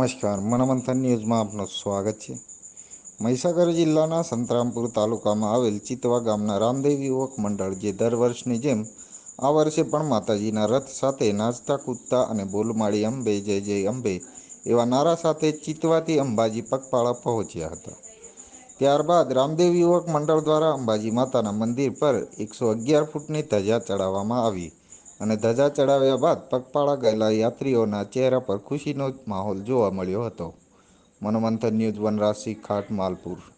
નમસ્કાર, મનોમંથન ન્યૂઝમાં આપનું સ્વાગત છે. મહીસાગર જિલ્લાના સંતરામપુર તાલુકામાં આવેલ ચિતવા ગામના રામદેવ યુવક મંડળ જે દર વર્ષની જેમ આ વર્ષે પણ માતાજીના રથ સાથે નાચતા કૂદતા અને બોલમાળી અંબે જય જય અંબે એવા નારા સાથે ચિતવાથી અંબાજી પગપાળા પહોંચ્યા હતા. ત્યારબાદ રામદેવ યુવક મંડળ દ્વારા અંબાજી માતાના મંદિર પર 111 ફૂટની ધજા ચડાવવામાં આવી અને ધજા ચડાવ્યા બાદ પગપાળા ગયેલા યાત્રીઓના ચહેરા પર ખુશીનો માહોલ જોવા મળ્યો હતો. મનોમંથન ન્યૂઝ વનરાજસિંહ ખાટ, માલપુર.